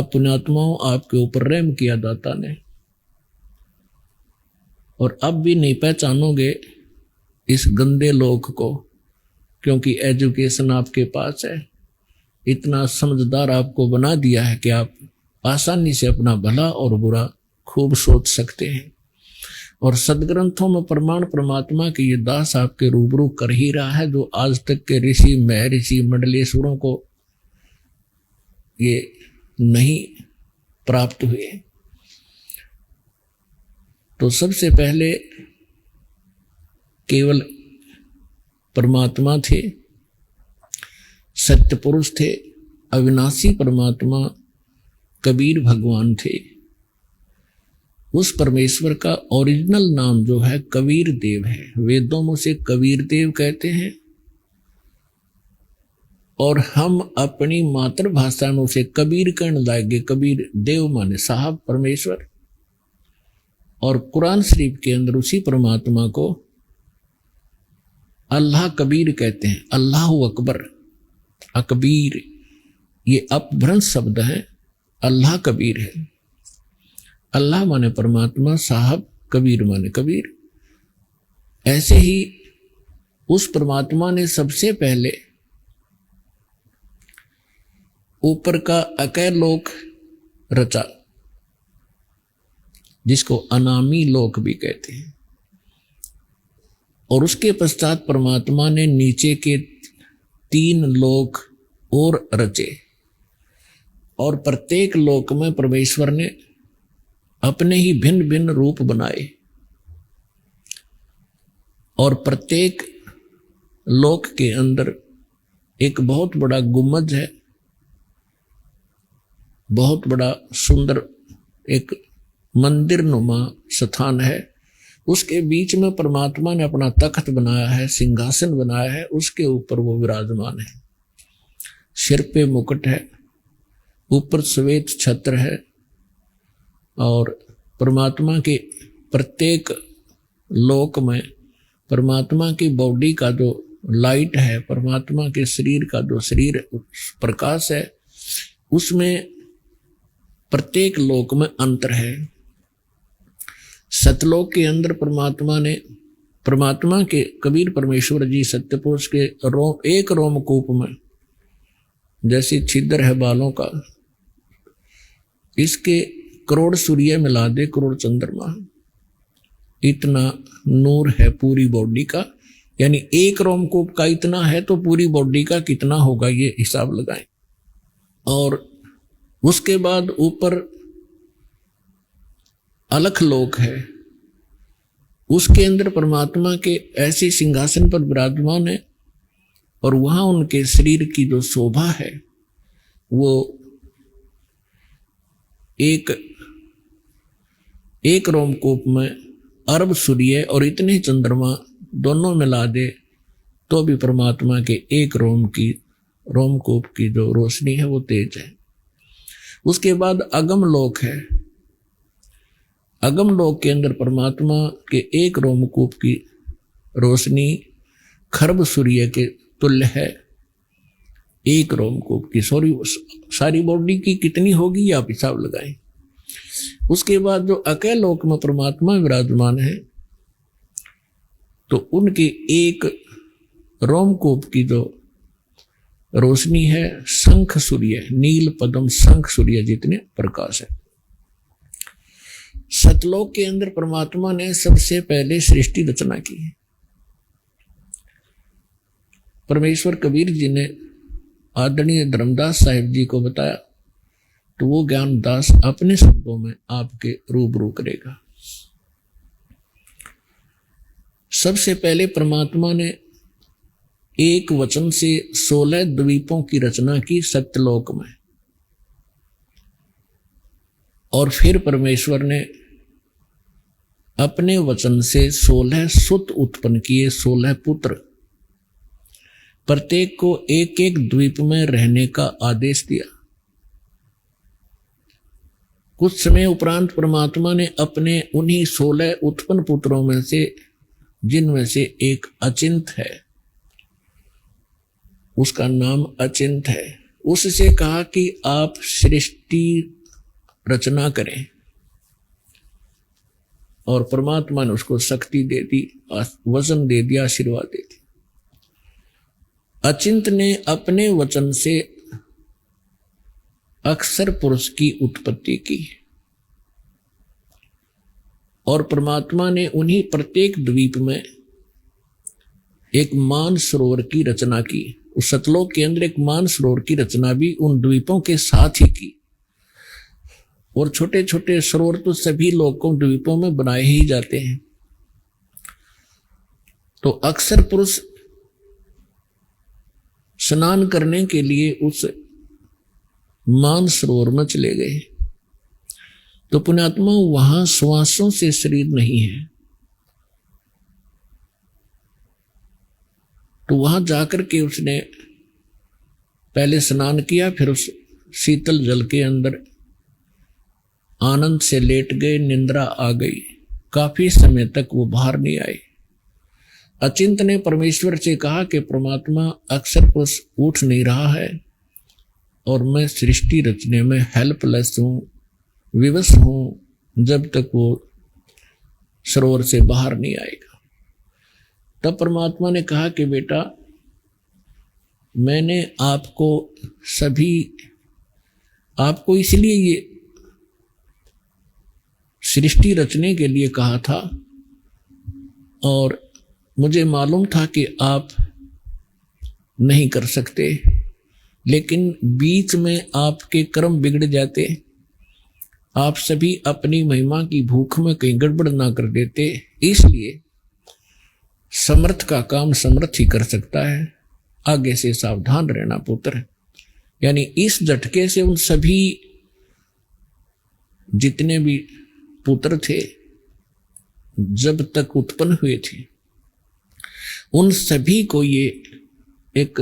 पुण्यात्माओं आपके ऊपर रहम किया दाता ने, और अब भी नहीं पहचानोगे इस गंदे लोक को, क्योंकि एजुकेशन आपके पास है, इतना समझदार आपको बना दिया है कि आप आसानी से अपना भला और बुरा खूब सोच सकते हैं। और सदग्रंथों में प्रमाण परमात्मा की ये दास आपके रूबरू कर ही रहा है, जो आज तक के ऋषि महर्षि मंडलेश्वरों को ये नहीं प्राप्त हुए। तो सबसे पहले केवल परमात्मा थे, सत्य पुरुष थे, अविनाशी परमात्मा कबीर भगवान थे। उस परमेश्वर का ओरिजिनल नाम जो है कबीर देव है। वेदों में उसे कबीर देव कहते हैं, और हम अपनी मातृभाषा में उसे कबीर कहने लागे। कबीर देव माने साहब परमेश्वर, और कुरान शरीफ के अंदर उसी परमात्मा को अल्लाह कबीर कहते हैं। अल्लाह अकबर, अकबीर ये अपभ्रंश शब्द है, अल्लाह कबीर है। अल्लाह माने परमात्मा, साहब कबीर माने कबीर। ऐसे ही उस परमात्मा ने सबसे पहले ऊपर का अकय लोक रचा, जिसको अनामी लोक भी कहते हैं, और उसके पश्चात परमात्मा ने नीचे के 3 लोक और रचे, और प्रत्येक लोक में परमेश्वर ने अपने ही भिन्न भिन्न रूप बनाए, और प्रत्येक लोक के अंदर एक बहुत बड़ा गुम्बद है, बहुत बड़ा सुंदर एक मंदिर नुमा स्थान है। उसके बीच में परमात्मा ने अपना तख्त बनाया है, सिंहासन बनाया है, उसके ऊपर वो विराजमान है। सिर पे मुकुट है, ऊपर श्वेत छत्र है, और परमात्मा के प्रत्येक लोक में परमात्मा की बॉडी का जो लाइट है, परमात्मा के शरीर का जो शरीर प्रकाश है, उसमें प्रत्येक लोक में अंतर है। सतलोक के अंदर परमात्मा के कबीर परमेश्वर जी सत्यपुरुष के एक रोमकूप में जैसे छिद्र है बालों का, इसके करोड़ सूर्य मिला दे, करोड़ चंद्रमा, इतना नूर है पूरी बॉडी का। यानी एक रोमकूप का इतना है तो पूरी बॉडी का कितना होगा, ये हिसाब लगाएं। और उसके बाद ऊपर अलख लोक है, उसके अंदर परमात्मा के ऐसे सिंहासन पर विराजमान है, और वहां उनके शरीर की जो शोभा है वो एक रोमकूप में अरब सूर्य और इतने चंद्रमा दोनों मिला दे तो भी परमात्मा के एक रोमकूप की जो रोशनी है वो तेज है। उसके बाद अगम लोक है। अगम लोक के अंदर परमात्मा के एक रोमकूप की रोशनी खरब सूर्य के तुल्य है। एक रोमकूप की सारी बॉडी की कितनी होगी आप हिसाब लगाएं। उसके बाद जो अकय लोक में परमात्मा विराजमान है तो उनके एक रोमकूप की जो रोशनी है शंख सूर्य, नील पद्म शंख सूर्य जितने प्रकाश है। सतलोक के अंदर परमात्मा ने सबसे पहले सृष्टि रचना की है। परमेश्वर कबीर जी ने आदरणीय धर्मदास साहिब जी को बताया तो वो ज्ञानदास अपने शब्दों में आपके रूबरू करेगा। सबसे पहले परमात्मा ने एक वचन से 16 द्वीपों की रचना की सत्यलोक में, और फिर परमेश्वर ने अपने वचन से 16 सुत उत्पन्न किए, 16 पुत्र। प्रत्येक को एक एक द्वीप में रहने का आदेश दिया। कुछ समय उपरांत परमात्मा ने अपने उन्हीं 16 उत्पन्न पुत्रों में से, जिनमें से एक अचिंत है, उसका नाम अचिंत है, उससे कहा कि आप सृष्टि रचना करें, और परमात्मा ने उसको शक्ति दे दी, वचन दे दिया, आशीर्वाद दे दी। अचिंत ने अपने वचन से अक्षर पुरुष की उत्पत्ति की, और परमात्मा ने उन्हीं प्रत्येक द्वीप में एक मान सरोवर की रचना की। उस सतलोक के अंदर एक मान सरोवर की रचना भी उन द्वीपों के साथ ही की। और छोटे छोटे सरोवर तो सभी लोकों द्वीपों में बनाए ही जाते हैं। तो अक्षर पुरुष स्नान करने के लिए उस मान सरोवर में चले गए। तो पुण्यात्मा, वहां श्वासों से शरीर नहीं है, तो वहां जाकर के उसने पहले स्नान किया, फिर उस शीतल जल के अंदर आनंद से लेट गए, निंद्रा आ गई। काफी समय तक वो बाहर नहीं आए। अचिंत ने परमेश्वर से कहा कि परमात्मा, अक्षर पुरुष उठ नहीं रहा है और मैं सृष्टि रचने में हेल्पलेस हूं, विवश हूं, जब तक वो सरोवर से बाहर नहीं आएगा। तब परमात्मा ने कहा कि बेटा, मैंने आपको इसलिए ये सृष्टि रचने के लिए कहा था, और मुझे मालूम था कि आप नहीं कर सकते, लेकिन बीच में आपके कर्म बिगड़ जाते, आप सभी अपनी महिमा की भूख में कहीं गड़बड़ ना कर देते। इसलिए समर्थ का काम समर्थ ही कर सकता है, आगे से सावधान रहना पुत्र। यानी इस झटके से उन सभी जितने भी पुत्र थे जब तक उत्पन्न हुए थे, उन सभी को ये एक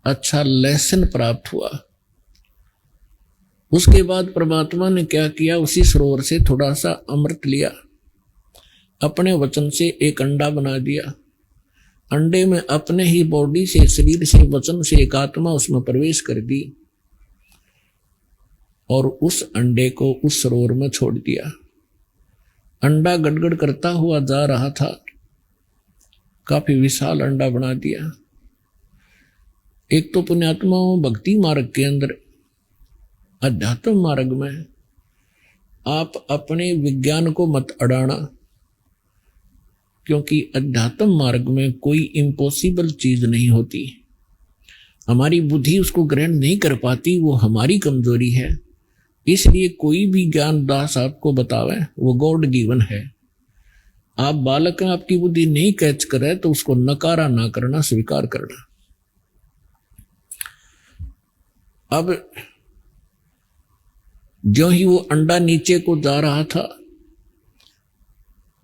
अच्छा लेसन प्राप्त हुआ। उसके बाद परमात्मा ने क्या किया, उसी सरोवर से थोड़ा सा अमृत लिया, अपने वचन से एक अंडा बना दिया। अंडे में अपने ही बॉडी से, शरीर से, वचन से एक आत्मा उसमें प्रवेश कर दी, और उस अंडे को उस सरोवर में छोड़ दिया। अंडा गड़गड़ करता हुआ जा रहा था, काफी विशाल अंडा बना दिया। एक तो पुण्यात्माओं, भक्ति मार्ग के अंदर, अध्यात्म मार्ग में आप अपने विज्ञान को मत अड़ाना, क्योंकि अध्यात्म मार्ग में कोई इम्पॉसिबल चीज नहीं होती। हमारी बुद्धि उसको ग्रहण नहीं कर पाती, वो हमारी कमजोरी है। इसलिए कोई भी ज्ञान दास आपको बतावे वो गॉड गिवन है। आप बालक हैं, आपकी बुद्धि नहीं कैच करे तो उसको नकारा ना करना, स्वीकार करना। अब जो ही वो अंडा नीचे को जा रहा था,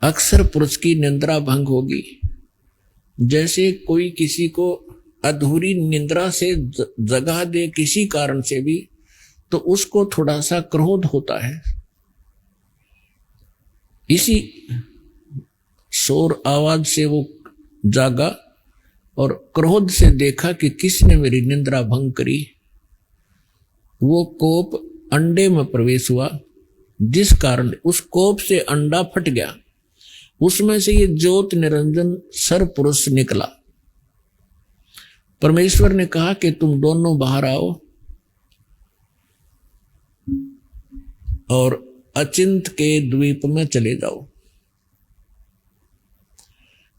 अक्षर पुरुष की निंद्रा भंग होगी। जैसे कोई किसी को अधूरी निंद्रा से जगा दे किसी कारण से भी, तो उसको थोड़ा सा क्रोध होता है। इसी शोर आवाज से वो जागा और क्रोध से देखा कि किसने मेरी निंद्रा भंग करी। वो कोप अंडे में प्रवेश हुआ, जिस कारण उस कोप से अंडा फट गया। उसमें से ये ज्योत निरंजन सर पुरुष निकला। परमेश्वर ने कहा कि तुम दोनों बाहर आओ और अचिंत के द्वीप में चले जाओ।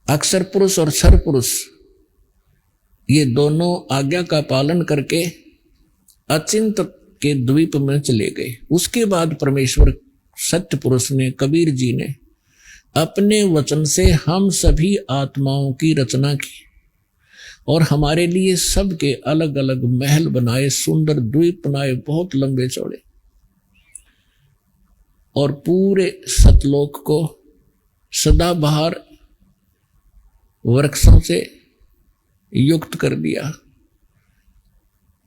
अक्षर पुरुष और सर पुरुष ये दोनों आज्ञा का पालन करके अचिंत के द्वीप में चले गए। उसके बाद परमेश्वर सत्य पुरुष ने, कबीर जी ने अपने वचन से हम सभी आत्माओं की रचना की और हमारे लिए सबके अलग अलग महल बनाए, सुंदर द्वीप बनाए, बहुत लंबे चौड़े, और पूरे सतलोक को सदाबहार वृक्षों से युक्त कर दिया।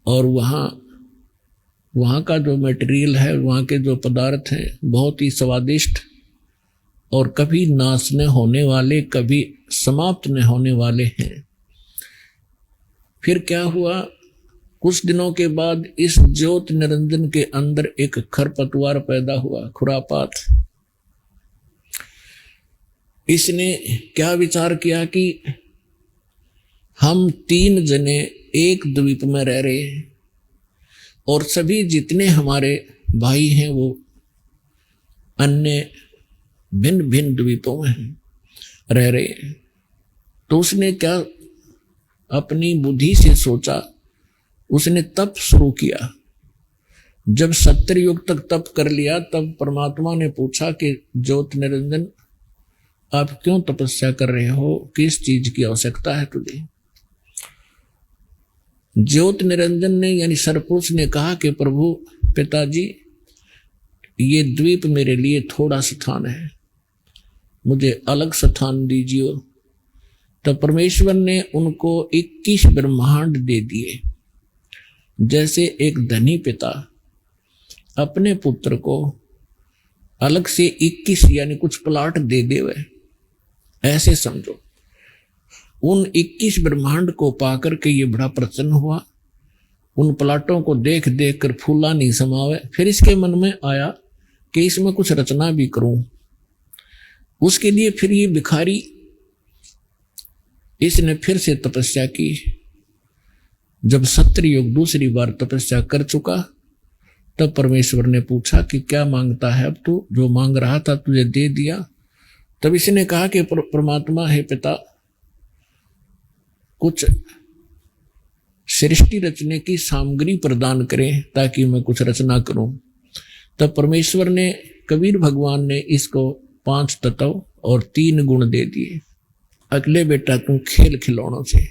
और वहाँ का जो मटेरियल है, वहाँ के जो पदार्थ हैं, बहुत ही स्वादिष्ट और कभी नाश न होने वाले, कभी समाप्त न होने वाले हैं। फिर क्या हुआ, कुछ दिनों के बाद इस ज्योत निरंजन के अंदर एक खरपतवार पैदा हुआ, खुरापात। इसने क्या विचार किया कि हम 3 जने एक द्वीप में रह रहे हैं और सभी जितने हमारे भाई हैं वो अन्य भिन्न भिन्न द्वीपों में रह रहे हैं। तो उसने क्या अपनी बुद्धि से सोचा, उसने तप शुरू किया। जब 70 युग तक तप कर लिया तब परमात्मा ने पूछा कि ज्योत निरंजन आप क्यों तपस्या कर रहे हो, किस चीज की आवश्यकता है तुझे। ज्योत निरंजन ने यानी सरपुरुष ने कहा कि प्रभु पिताजी ये द्वीप मेरे लिए थोड़ा स्थान है, मुझे अलग स्थान दीजिए। तो परमेश्वर ने उनको 21 ब्रह्मांड दे दिए। जैसे एक धनी पिता अपने पुत्र को अलग से 21 यानी कुछ प्लाट दे देवे, ऐसे समझो। उन 21 ब्रह्मांड को पाकर के ये बड़ा प्रसन्न हुआ। उन प्लाटों को देख देख कर फूला नहीं समावे। फिर इसके मन में आया कि इसमें कुछ रचना भी करूं। उसके लिए फिर ये भिखारी, इसने फिर से तपस्या की। जब 70 युग दूसरी बार तपस्या कर चुका तब परमेश्वर ने पूछा कि क्या मांगता है अब तू, जो मांग रहा था तुझे दे दिया। तब इसने कहा कि परमात्मा है पिता, कुछ सृष्टि रचने की सामग्री प्रदान करें ताकि मैं कुछ रचना करूं। तब परमेश्वर ने, कबीर भगवान ने इसको 5 तत्व और 3 गुण दे दिए। अगले बेटा तुम खेल खिलौनों से।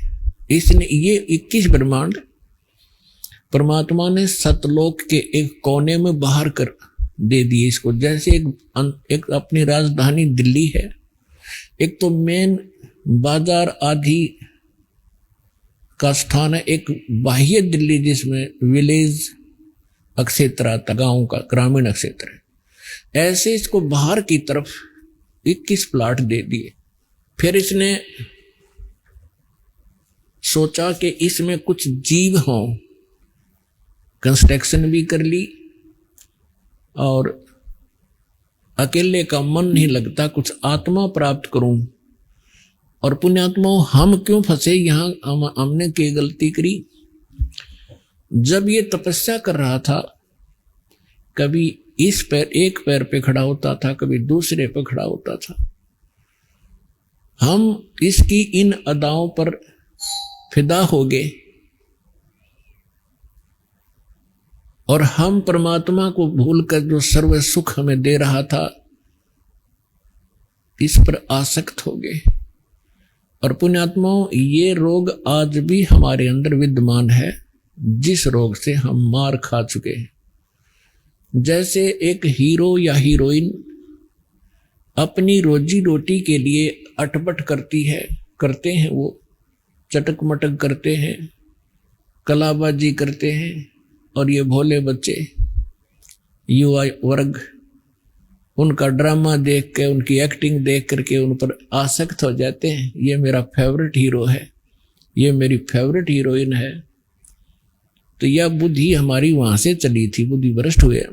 इसने ये 21 ब्रह्मांड परमात्मा ने सतलोक के एक कोने में बाहर कर दे दिए इसको। जैसे एक अपनी राजधानी दिल्ली है, एक तो मेन बाजार आदि का स्थान है, एक बाह्य दिल्ली जिसमें विलेज क्षेत्र आता, गांव का ग्रामीण क्षेत्र है। ऐसे इसको बाहर की तरफ 21 प्लाट दे दिए। फिर इसने सोचा कि इसमें कुछ जीव हों, कंस्ट्रक्शन भी कर ली और अकेले का मन नहीं लगता, कुछ आत्मा प्राप्त करूं। और पुण्यात्माओं, हम क्यों फंसे यहां, हमने क्या गलती करी। जब ये तपस्या कर रहा था, कभी इस पैर, एक पैर पे खड़ा होता था, कभी दूसरे पे खड़ा होता था। हम इसकी इन अदाओं पर फिदा हो गए और हम परमात्मा को भूलकर जो सर्व सुख हमें दे रहा था इस पर आसक्त हो गए। और पुण्यात्माओं, ये रोग आज भी हमारे अंदर विद्यमान है, जिस रोग से हम मार खा चुके हैं। जैसे एक हीरो या हीरोइन अपनी रोजी रोटी के लिए अटपट करते हैं, वो चटक मटक करते हैं, कलाबाजी करते हैं, और ये भोले बच्चे युवा वर्ग उनका ड्रामा देख के, उनकी एक्टिंग देख करके उन पर आसक्त हो जाते हैं। ये मेरा फेवरेट हीरो है, ये मेरी फेवरेट हीरोइन है। तो यह बुद्धि हमारी वहां से चली थी, बुद्धि भ्रष्ट हुए।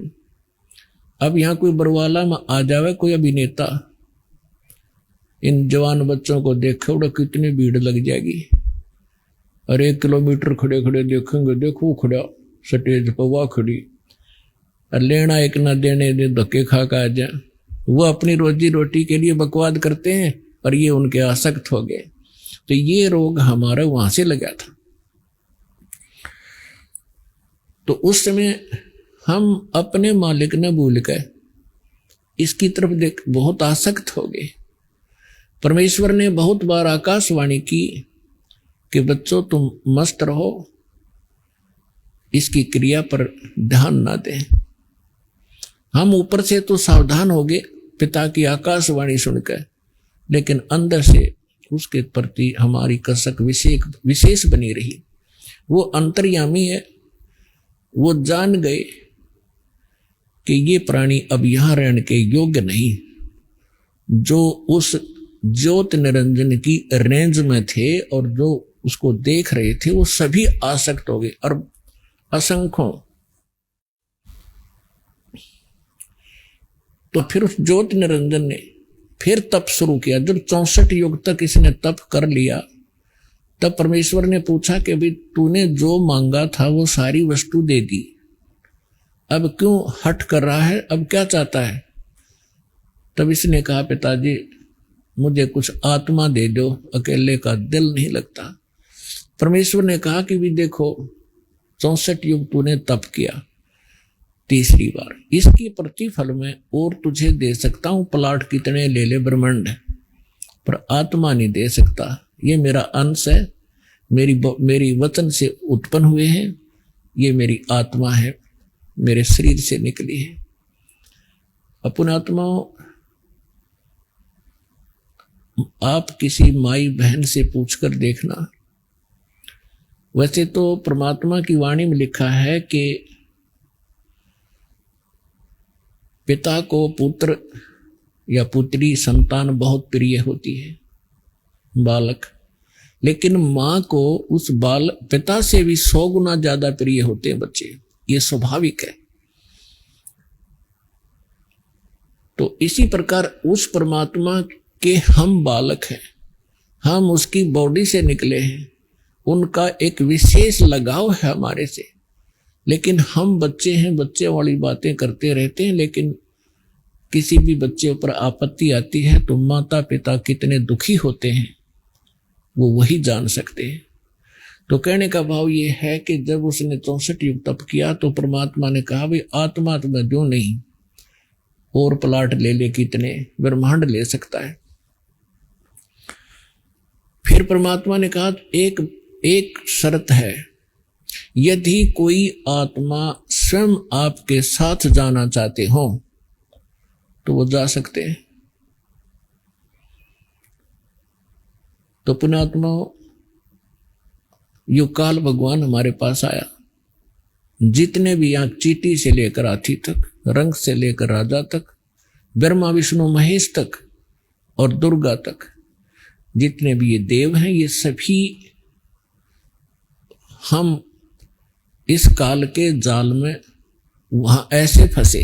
अब यहाँ कोई बरवाला में आ जावे कोई अभिनेता, इन जवान बच्चों को देखे उड़ा कितनी भीड़ लग जाएगी। और 1 किलोमीटर खड़े खड़े देखेंगे, देखो खड़ा स्टेज पर वह खड़ी, और लेना एक ना देने दे, धक्के खा का आ जाए। वो अपनी रोजी रोटी के लिए बकवाद करते हैं और ये उनके आसक्त हो गए। तो ये रोग हमारा वहां से लगा था। तो उस समय हम अपने मालिक ने भूल गए, इसकी तरफ देख बहुत आसक्त हो गए। परमेश्वर ने बहुत बार आकाशवाणी की कि बच्चों तुम मस्त रहो, इसकी क्रिया पर ध्यान ना दें। हम ऊपर से तो सावधान हो गए पिता की आकाशवाणी सुनकर, लेकिन अंदर से उसके प्रति हमारी कसक विशेष बनी रही। वो अंतर्यामी है, वो जान गए कि ये प्राणी अब यहां रहने के योग्य नहीं। जो उस ज्योत निरंजन की रेंज में थे और जो उसको देख रहे थे वो सभी आसक्त हो गए। और असंख्यों। तो फिर उस ज्योति निरंजन ने फिर तप शुरू किया। जब 64 युग तक इसने तप कर लिया, तब परमेश्वर ने पूछा कि भाई तूने जो मांगा था वो सारी वस्तु दे दी, अब क्यों हट कर रहा है, अब क्या चाहता है? तब इसने कहा पिताजी मुझे कुछ आत्मा दे दो, अकेले का दिल नहीं लगता। परमेश्वर ने कहा कि भी देखो 64 युग तूने तप किया, तीसरी बार इसकी प्रतिफल में और तुझे दे सकता हूं, प्लाट कितने ले ले ब्रह्मांड, पर आत्मा नहीं दे सकता। ये मेरा अंश है, मेरी वचन से उत्पन्न हुए हैं, ये मेरी आत्मा है, मेरे शरीर से निकली है। अपन आत्माओं, आप किसी माई बहन से पूछकर देखना। वैसे तो परमात्मा की वाणी में लिखा है कि पिता को पुत्र या पुत्री संतान बहुत प्रिय होती है, बालक, लेकिन मां को उस पिता से भी 100 गुना ज्यादा प्रिय होते हैं बच्चे, ये स्वाभाविक है। तो इसी प्रकार उस परमात्मा के हम बालक हैं, हम उसकी बॉडी से निकले हैं, उनका एक विशेष लगाव है हमारे से, लेकिन हम बच्चे हैं, बच्चे वाली बातें करते रहते हैं। लेकिन किसी भी बच्चे ऊपर आपत्ति आती है तो माता पिता कितने दुखी होते हैं वो वही जान सकते हैं। तो कहने का भाव ये है कि जब उसने 64 युग तप किया तो परमात्मा ने कहा भाई आत्मा तो मैं जो नहीं, और प्लाट ले ले, कितने ब्रह्मांड ले सकता है। फिर परमात्मा ने कहा एक शर्त है, यदि कोई आत्मा स्वयं आपके साथ जाना चाहते हो तो वो जा सकते हैं। तो पुण्यात्मा युगकाल भगवान हमारे पास आया, जितने भी यहाँ चीटी से लेकर हाथी तक, रंग से लेकर राजा तक, ब्रह्मा विष्णु महेश तक और दुर्गा तक, जितने भी ये देव हैं, ये सभी हम इस काल के जाल में वहां ऐसे फंसे।